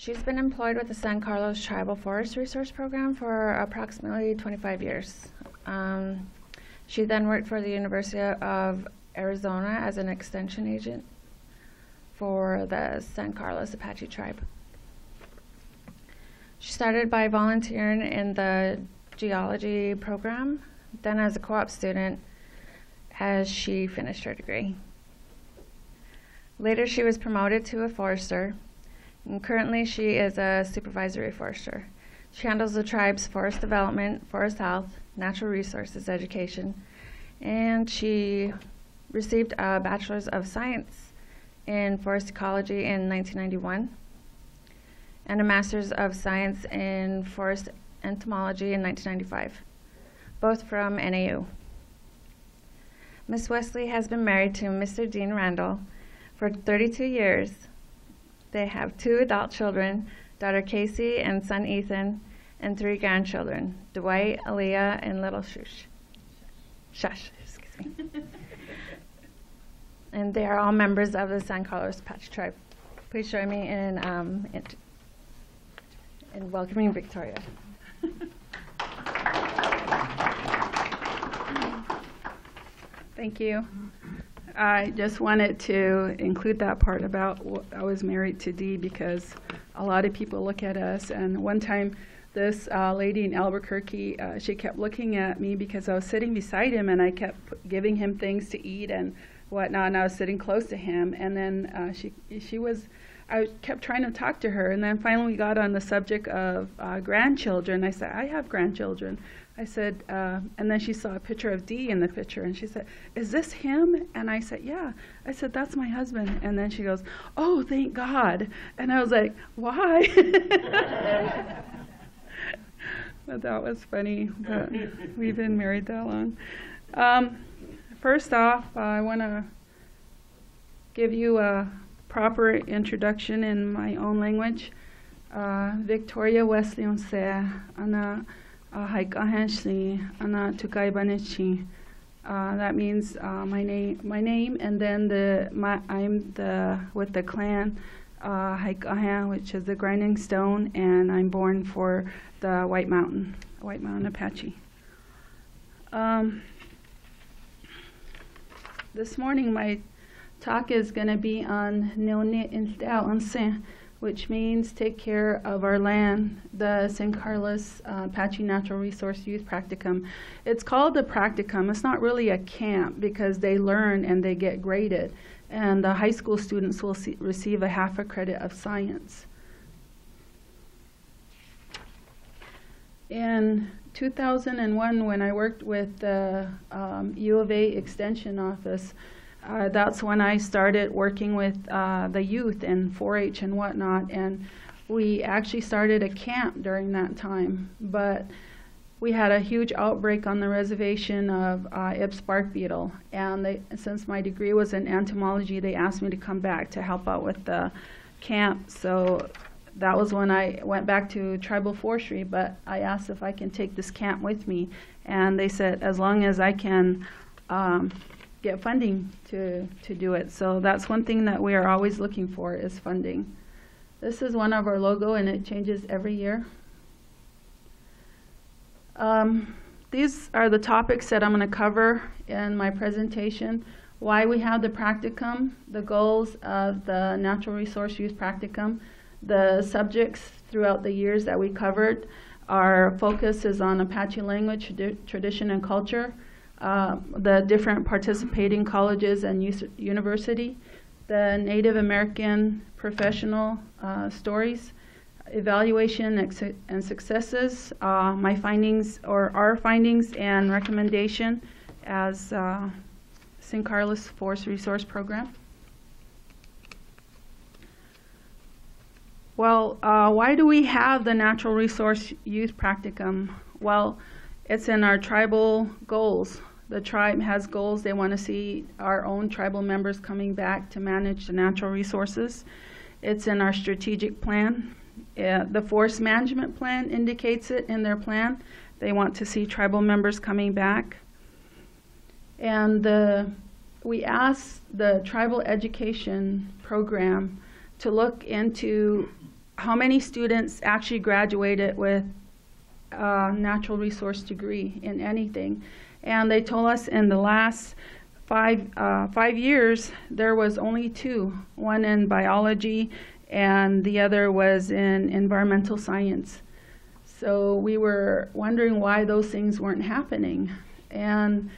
She's been employed with the San Carlos Tribal Forest Resource Program for approximately 25 years. She then worked for the University of Arizona as an extension agent for the San Carlos Apache tribe. She started by volunteering in the geology program, then as a co-op student as she finished her degree. Later she was promoted to a forester, and currently she is a supervisory forester. She handles the tribe's forest development, forest health, natural resources education, and she received a Bachelor's of Science in Forest Ecology in 1991 and a Master's of Science in Forest Entomology in 1995, both from NAU. Ms. Wesley has been married to Mr. Dean Randall for 32 years. They have 2 adult children, daughter Casey and son Ethan, and 3 grandchildren, Dwight, Aaliyah, and little Shush, excuse me. And they are all members of the San Carlos Apache tribe. Please join me in welcoming Victoria. Thank you. I just wanted to include that part about I was married to Dee because a lot of people look at us. And one time, this lady in Albuquerque, she kept looking at me because I was sitting beside him and I kept giving him things to eat and whatnot. And I was sitting close to him. And then I kept trying to talk to her. And then finally we got on the subject of grandchildren. I said, I have grandchildren. I said, and then she saw a picture of Dee in the picture, and she said, is this him? And I said, yeah. I said, that's my husband. And then she goes, oh, thank God. And I was like, why? But that was funny. But we've been married that long. First off, I want to give you a proper introduction in my own language. Victoria Wesley Ana Ana Tukai. That means my name, and then I'm with the clan which is the grinding stone, and I'm born for the White Mountain Apache. This morning my talk is going to be on Neone Instao, which means take care of our land, the San Carlos Apache Natural Resource Youth Practicum. It's called a practicum. It's not really a camp because they learn and they get graded. And the high school students will receive a half a credit of science. In 2001, when I worked with the U of A Extension Office, that's when I started working with the youth in 4-H and whatnot, and we actually started a camp during that time. But we had a huge outbreak on the reservation of Ibbs bark beetle, and since my degree was in entomology, they asked me to come back to help out with the camp. So that was when I went back to tribal forestry, but I asked if I can take this camp with me, and they said as long as I can get funding to do it. So that's one thing that we are always looking for is funding. This is one of our logo, and it changes every year. These are the topics that I'm going to cover in my presentation. Why we have the practicum, the goals of the Natural Resource Youth Practicum, the subjects throughout the years that we covered. Our focus is on Apache language, tradition, and culture. The different participating colleges and university, the Native American professional stories, evaluation and successes, my findings or our findings and recommendation as San Carlos Forest Resource Program. Well, why do we have the Natural Resource Youth Practicum? Well, it's in our tribal goals. The tribe has goals. They want to see our own tribal members coming back to manage the natural resources. It's in our strategic plan. The forest management plan indicates it in their plan. They want to see tribal members coming back. And we asked the tribal education program to look into how many students actually graduated with a natural resource degree in anything. And they told us in the last 5 years, there was only 2, one in biology and the other was in environmental science. So we were wondering why those things weren't happening. And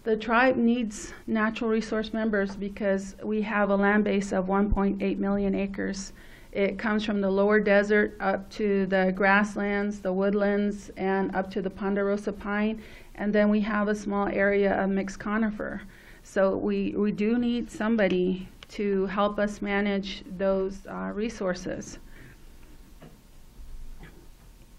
the tribe needs natural resource members because we have a land base of 1.8 million acres. It comes from the lower desert up to the grasslands, the woodlands, and up to the ponderosa pine. And then we have a small area of mixed conifer. So we do need somebody to help us manage those resources.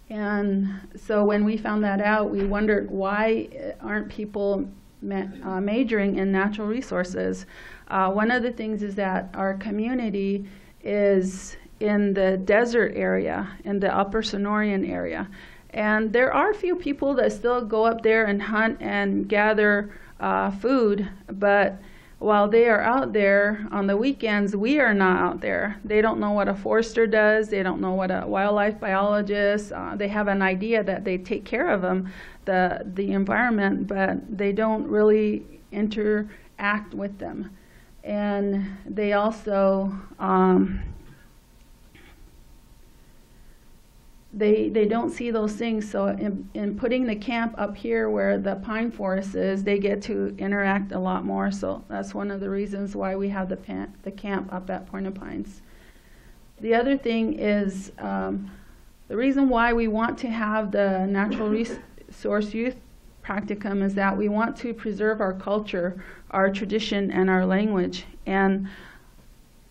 And so when we found that out, we wondered why aren't people majoring in natural resources. One of the things is that our community is in the desert area, in the upper Sonoran area. And there are a few people that still go up there and hunt and gather food, but while they are out there on the weekends, we are not out there. They don't know what a forester does. They don't know what a wildlife biologist. They have an idea that they take care of them, the environment, but they don't really interact with them. And they also they don't see those things. So in putting the camp up here where the pine forest is, they get to interact a lot more. So that's one of the reasons why we have the camp up at Point of Pines. The other thing is the reason why we want to have the Natural Resource Youth Practicum is that we want to preserve our culture, our tradition, and our language. And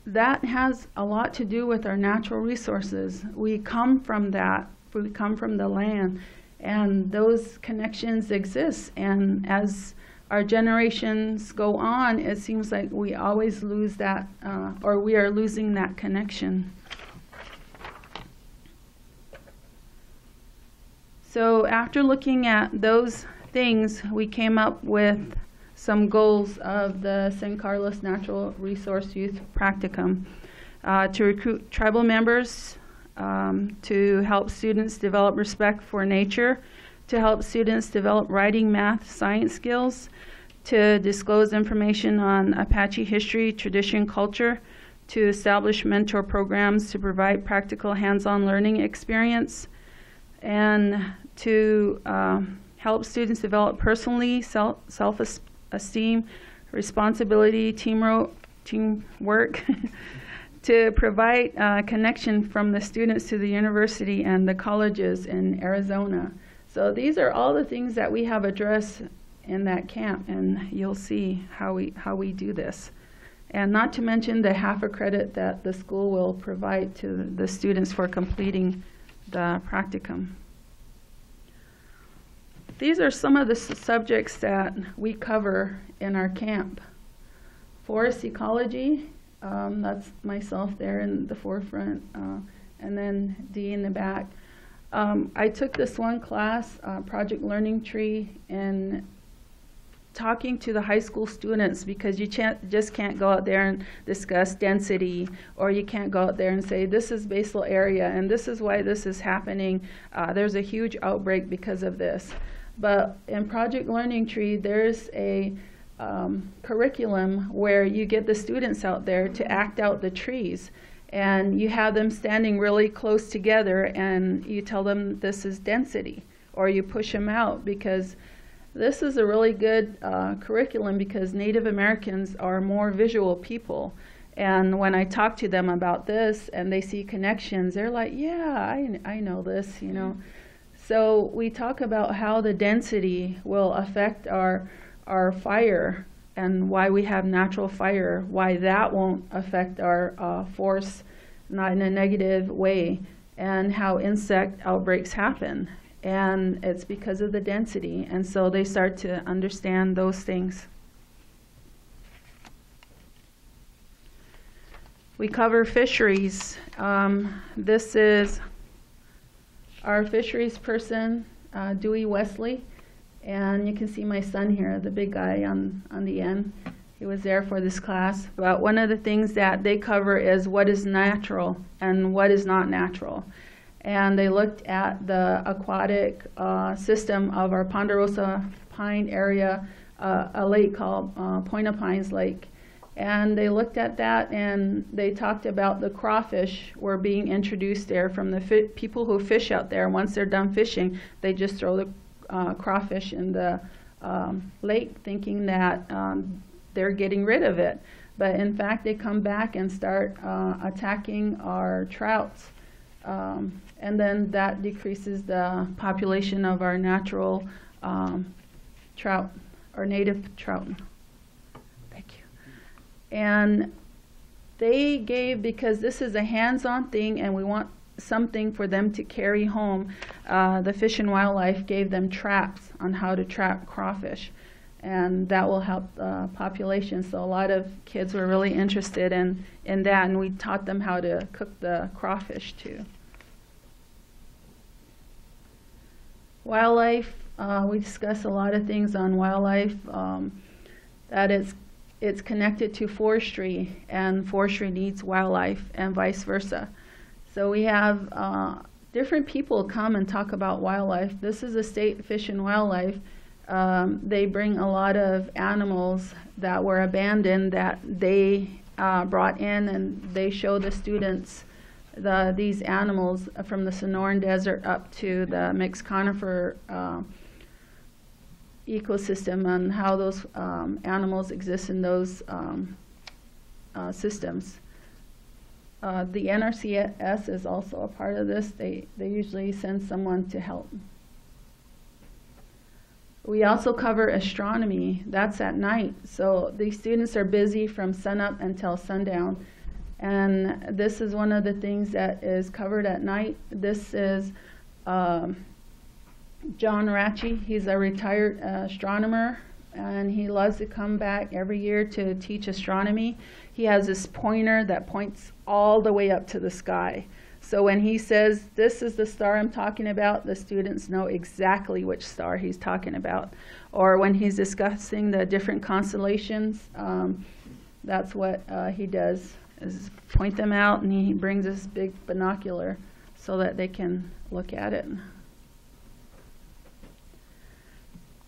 that has a lot to do with our natural resources. We come from that. We come from the land. And those connections exist. And as our generations go on, it seems like we always lose that, or we are losing that connection. So after looking at those things, we came up with some goals of the San Carlos Natural Resource Youth Practicum to recruit tribal members, to help students develop respect for nature, to help students develop writing, math, science skills, to disclose information on Apache history, tradition, culture, to establish mentor programs to provide practical hands-on learning experience, and to help students develop personally self-esteem, responsibility, teamwork, to provide connection from the students to the university and the colleges in Arizona. So these are all the things that we have addressed in that camp, and you'll see how we do this. And not to mention the half a credit that the school will provide to the students for completing the practicum. These are some of the subjects that we cover in our camp. Forest ecology, that's myself there in the forefront, and then Dee in the back. I took this one class, Project Learning Tree, and talking to the high school students, because you just can't go out there and discuss density, or you can't go out there and say this is basal area and this is why this is happening. There's a huge outbreak because of this. But in Project Learning Tree, there's a curriculum where you get the students out there to act out the trees. And you have them standing really close together and you tell them this is density, or you push them out, because this is a really good curriculum, because Native Americans are more visual people. And when I talk to them about this and they see connections, they're like, yeah, I know this, you know. So we talk about how the density will affect our fire, and why we have natural fire, why that won't affect our forest, not in a negative way, and how insect outbreaks happen. And it's because of the density. And so they start to understand those things. We cover fisheries. This is our fisheries person, Wesley, and you can see my son here, the big guy on the end. He was there for this class. But one of the things that they cover is what is natural and what is not natural. And they looked at the aquatic system of our Ponderosa Pine area, a lake called Point of Pines Lake. And they looked at that, and they talked about the crawfish were being introduced there from the people who fish out there. Once they're done fishing, they just throw the crawfish in the lake, thinking that they're getting rid of it. But in fact, they come back and start attacking our trouts. And then that decreases the population of our natural trout, or native trout. Thank you. And they gave, because this is a hands-on thing and we want something for them to carry home, the Fish and Wildlife gave them traps on how to trap crawfish. And that will help the population. So a lot of kids were really interested in that, and we taught them how to cook the crawfish too. Wildlife, we discuss a lot of things on wildlife, that it's connected to forestry, and forestry needs wildlife, and vice versa. So we have different people come and talk about wildlife. This is a state Fish and Wildlife. They bring a lot of animals that were abandoned that they brought in, and they show the students these animals from the Sonoran Desert up to the mixed conifer ecosystem, and how those animals exist in those systems. The NRCS is also a part of this. They usually send someone to help. We also cover astronomy. That's at night. So these students are busy from sunup until sundown. And this is one of the things that is covered at night. This is John Ratchie. He's a retired astronomer, and he loves to come back every year to teach astronomy. He has this pointer that points all the way up to the sky. So when he says, "This is the star I'm talking about," the students know exactly which star he's talking about. Or when he's discussing the different constellations, that's what he does, is point them out, and he brings this big binocular so that they can look at it.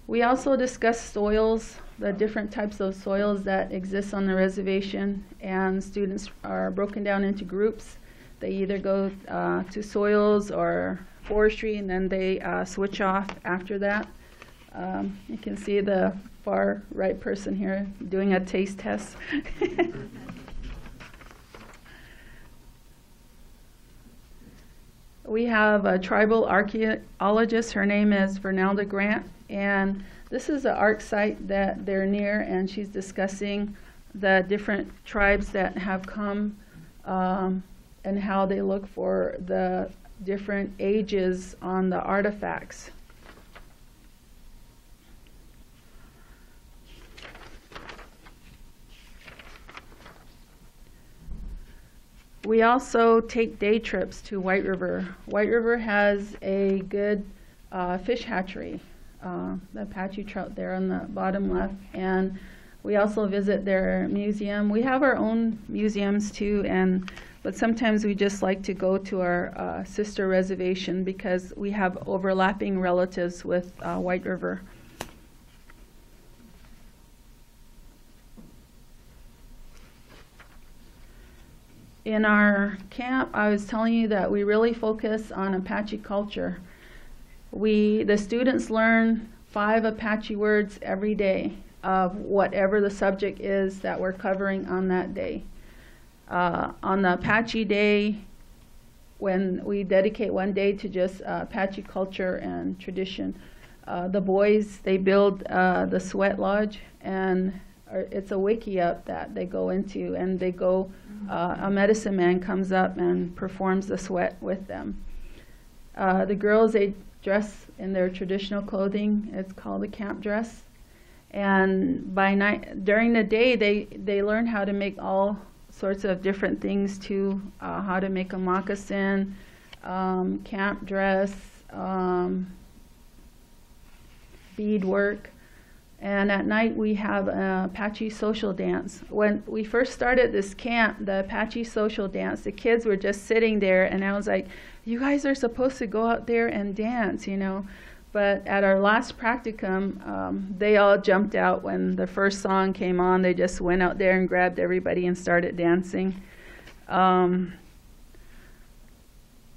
We also discuss soils, the different types of soils that exist on the reservation, and students are broken down into groups. They either go to soils or forestry, and then they switch off after that. You can see the far right person here doing a taste test. We have a tribal archaeologist. Her name is Vernalda Grant, and this is an art site that they're near, and she's discussing the different tribes that have come and how they look for the different ages on the artifacts. We also take day trips to White River. White River has a good fish hatchery, the Apache trout there on the bottom left, and we also visit their museum. We have our own museums too, but sometimes we just like to go to our sister reservation because we have overlapping relatives with White River. In our camp, I was telling you that we really focus on Apache culture. The students learn 5 Apache words every day of whatever the subject is that we're covering on that day. On the Apache Day, when we dedicate one day to just Apache culture and tradition, the boys, they build the sweat lodge, and it's a wiki up that they go into, and they go, a medicine man comes up and performs the sweat with them. The girls, they dress in their traditional clothing. It's called a camp dress. And by night, during the day, they learn how to make all sorts of different things too, how to make a moccasin, camp dress, bead work. And at night we have a Apache social dance. When we first started this camp, the Apache social dance, the kids were just sitting there, and I was like, you guys are supposed to go out there and dance, you know. But at our last practicum, they all jumped out when the first song came on. They just went out there and grabbed everybody and started dancing.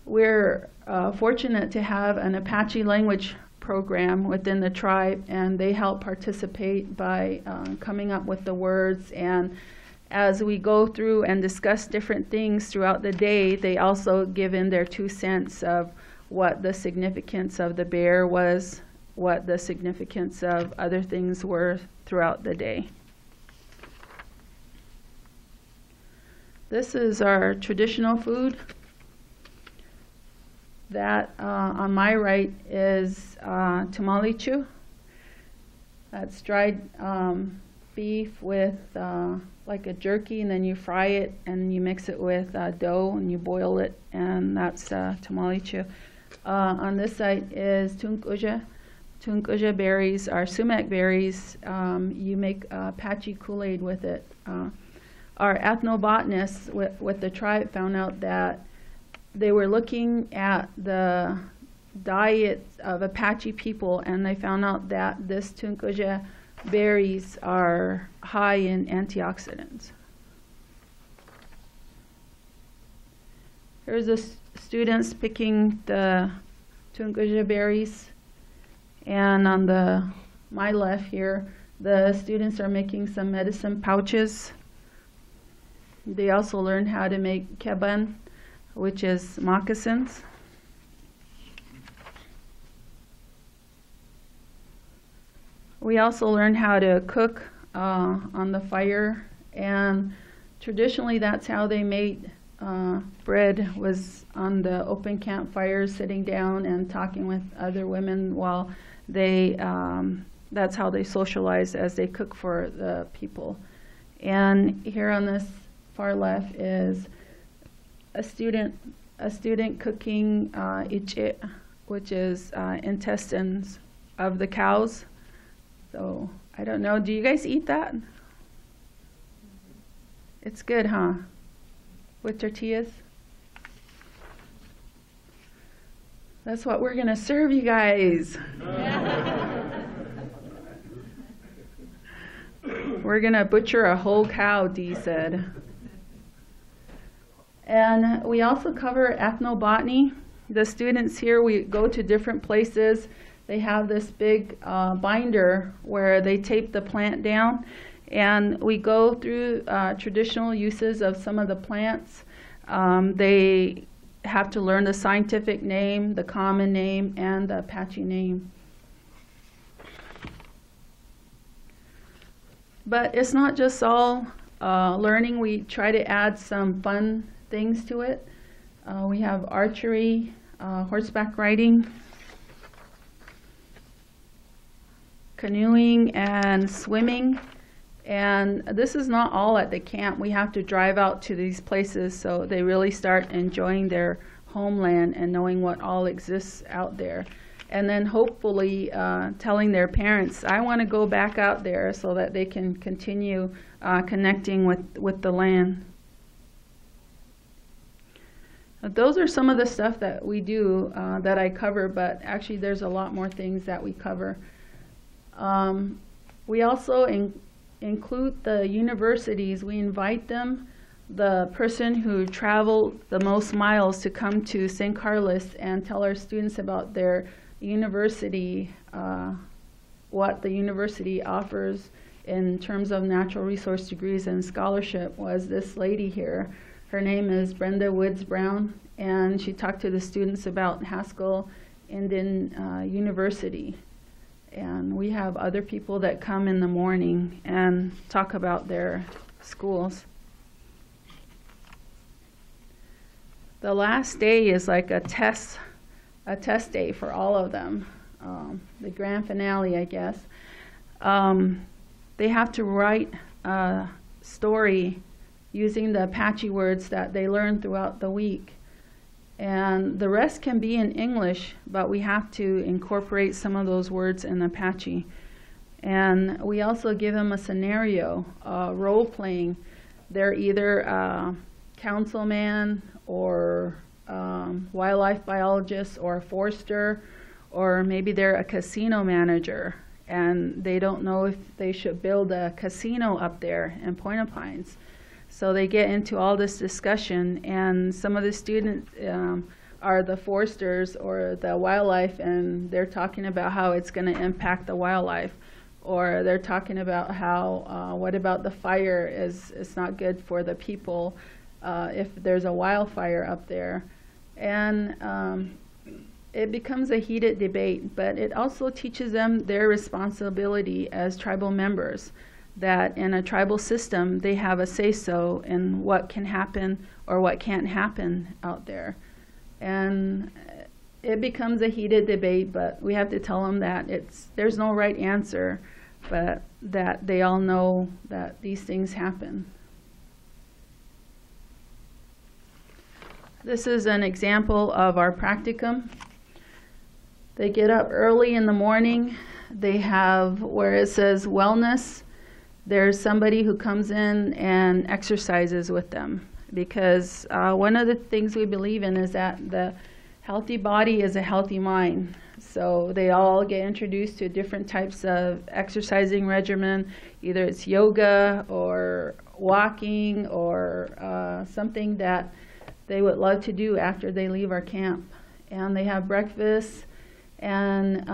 We're fortunate to have an Apache language program within the tribe, and they help participate by coming up with the words. And as we go through and discuss different things throughout the day, they also give in their 2 cents of what the significance of the bear was, what the significance of other things were throughout the day. This is our traditional food. That on my right is tamalichu. That's dried beef with like a jerky, and then you fry it and you mix it with dough and you boil it, and that's tamalichu. On this side is tunkuja. Tunkuja berries are sumac berries. You make Apache Kool-Aid with it. Our ethnobotanists with the tribe found out that they were looking at the diet of Apache people, and they found out that this tunkuja berries are high in antioxidants. Here's the students picking the tunkuja berries, and on my left here, the students are making some medicine pouches. They also learned how to make keban, which is moccasins. We also learned how to cook on the fire, and traditionally that's how they made bread, was on the open campfire, sitting down and talking with other women while they, that's how they socialized as they cook for the people. And here on this far left is a student cooking iche, which is intestines of the cows. So I don't know, do you guys eat that? It's good, huh? With tortillas? That's what we're gonna serve you guys. We're gonna butcher a whole cow, Dee said. And we also cover ethnobotany. The students here, we go to different places. They have this big binder where they tape the plant down, and we go through traditional uses of some of the plants. They have to learn the scientific name, the common name, and the Apache name. But it's not just all learning. We try to add some fun things to it. We have archery, horseback riding, canoeing, and swimming. And this is not all at the camp. We have to drive out to these places so they really start enjoying their homeland and knowing what all exists out there. And then hopefully telling their parents, I want to go back out there, so that they can continue connecting with the land. Those are some of the stuff that we do that I cover, but actually there's a lot more things that we cover. We also include the universities. We invite them, the person who traveled the most miles, to come to St. Carlos and tell our students about their university, what the university offers in terms of natural resource degrees and scholarship. Was this lady here. Her name is Brenda Woods Brown, and she talked to the students about Haskell Indian University. And we have other people that come in the morning and talk about their schools. The last day is like a test day for all of them. The grand finale, I guess. They have to write a story using the Apache words that they learned throughout the week. And the rest can be in English, but we have to incorporate some of those words in Apache. And we also give them a scenario, role playing. They're either a councilman or wildlife biologist or a forester, or maybe they're a casino manager and they don't know if they should build a casino up there in Point-au-Pines. So they get into all this discussion, and some of the students are the foresters or the wildlife, and they're talking about how it's going to impact the wildlife. Or they're talking about how, what about the fire it's not good for the people if there's a wildfire up there. And it becomes a heated debate, but it also teaches them their responsibility as tribal members, that in a tribal system they have a say-so in what can happen or what can't happen out there. And it becomes a heated debate, but we have to tell them that there's no right answer, but that they all know that these things happen. This is an example of our practicum. They get up early in the morning. They have, where it says wellness, there's somebody who comes in and exercises with them, because one of the things we believe in is that the healthy body is a healthy mind. So they all get introduced to different types of exercising regimen. Either it's yoga or walking or something that they would love to do after they leave our camp. And they have breakfast. And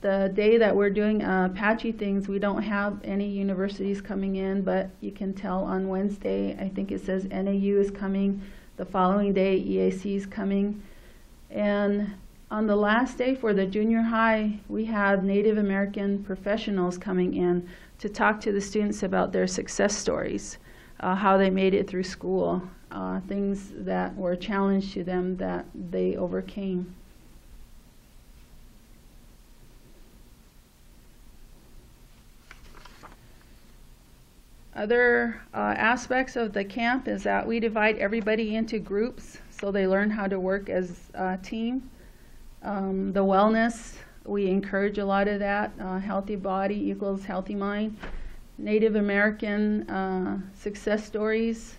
the day that we're doing Apache things, we don't have any universities coming in, but you can tell on Wednesday, I think it says NAU is coming. The following day, EAC is coming. And on the last day for the junior high, we had Native American professionals coming in to talk to the students about their success stories, how they made it through school, things that were a challenge to them that they overcame. Other aspects of the camp is that we divide everybody into groups so they learn how to work as a team. The wellness, we encourage a lot of that. Healthy body equals healthy mind. Native American success stories.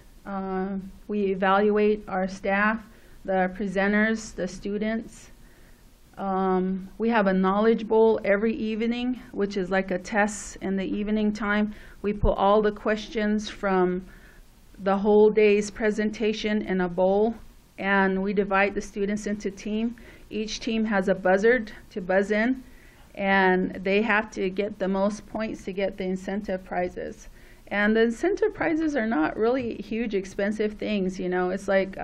We evaluate our staff, the presenters, the students. We have a knowledge bowl every evening, which is like a test in the evening time. We put all the questions from the whole day's presentation in a bowl, and we divide the students into teams. Each team has a buzzard to buzz in, and they have to get the most points to get the incentive prizes. And the incentive prizes are not really huge, expensive things. You know, it's like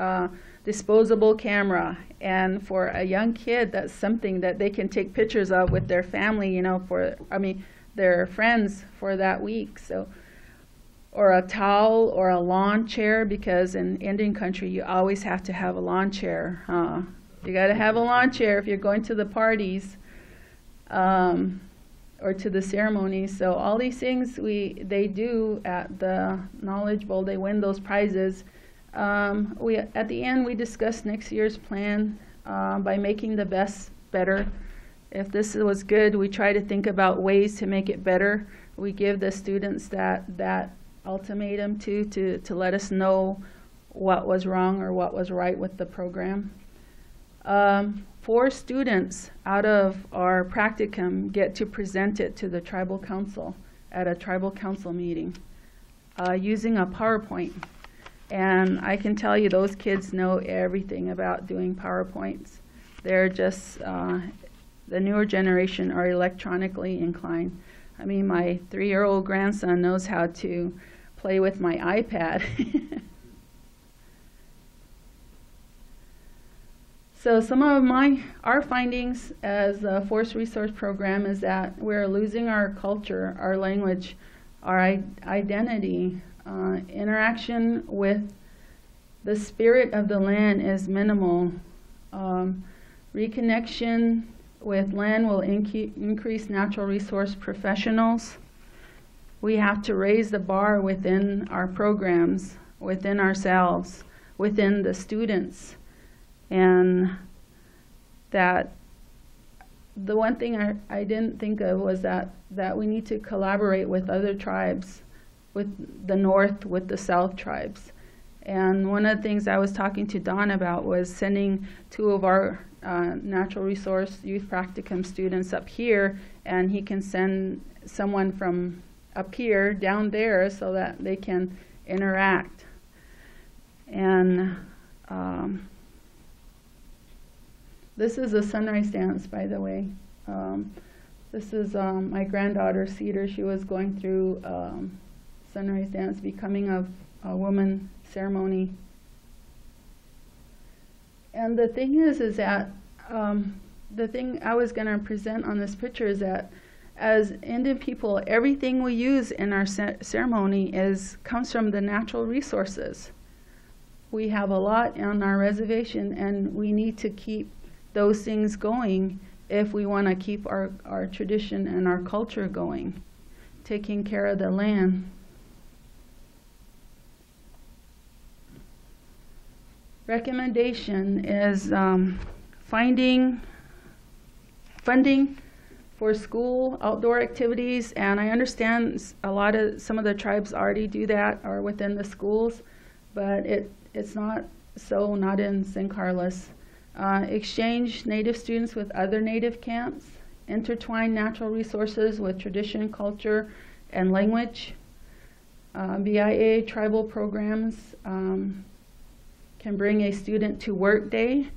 disposable camera, and for a young kid, that's something that they can take pictures of with their family, you know, their friends for that week. So, or a towel or a lawn chair, because in Indian country you always have to have a lawn chair. You got to have a lawn chair if you're going to the parties or to the ceremonies. So all these things they do at the Knowledge Bowl. They win those prizes. At the end, we discuss next year's plan by making the best better. If this was good, we try to think about ways to make it better. We give the students that ultimatum to let us know what was wrong or what was right with the program. 4 students out of our practicum get to present it to the tribal council at a tribal council meeting using a PowerPoint. And I can tell you those kids know everything about doing PowerPoints. They're just, the newer generation are electronically inclined. I mean, my 3-year-old grandson knows how to play with my iPad. So some of our findings as a Forest Resource Program is that we're losing our culture, our language, our identity. Interaction with the spirit of the land is minimal. Reconnection with land will increase natural resource professionals. We have to raise the bar within our programs, within ourselves, within the students, and that the one thing I didn't think of was that we need to collaborate with other tribes, with the North, with the South tribes. And one of the things I was talking to Don about was sending 2 of our natural resource youth practicum students up here, and he can send someone from up here down there so that they can interact. And this is a sunrise dance, by the way. This is my granddaughter, Cedar. She was going through sunrise dance, becoming a woman ceremony. And the thing is that the thing I was going to present on this picture is that as Indian people, everything we use in our ceremony comes from the natural resources. We have a lot on our reservation, and we need to keep those things going if we want to keep our tradition and our culture going, taking care of the land. Recommendation is finding funding for school outdoor activities, and I understand some of the tribes already do that or within the schools, but it's not in San Carlos. Exchange Native students with other Native camps, intertwine natural resources with tradition, culture, and language. BIA tribal programs can bring a student to work day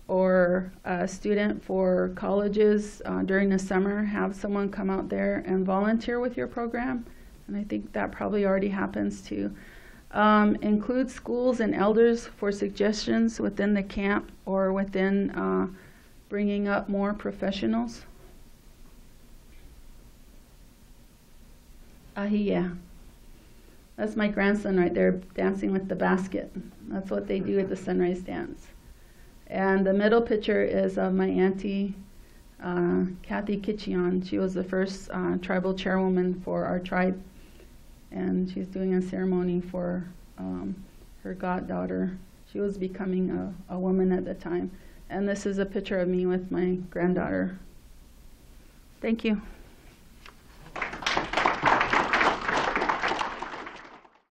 or a student for colleges during the summer, have someone come out there and volunteer with your program. And I think that probably already happens too. Include schools and elders for suggestions within the camp or within bringing up more professionals. Ahiya. That's my grandson right there dancing with the basket. That's what they do at the sunrise dance. And the middle picture is of my auntie, Kathy Kitchion. She was the first tribal chairwoman for our tribe. And she's doing a ceremony for her goddaughter. She was becoming a woman at the time. And this is a picture of me with my granddaughter. Thank you.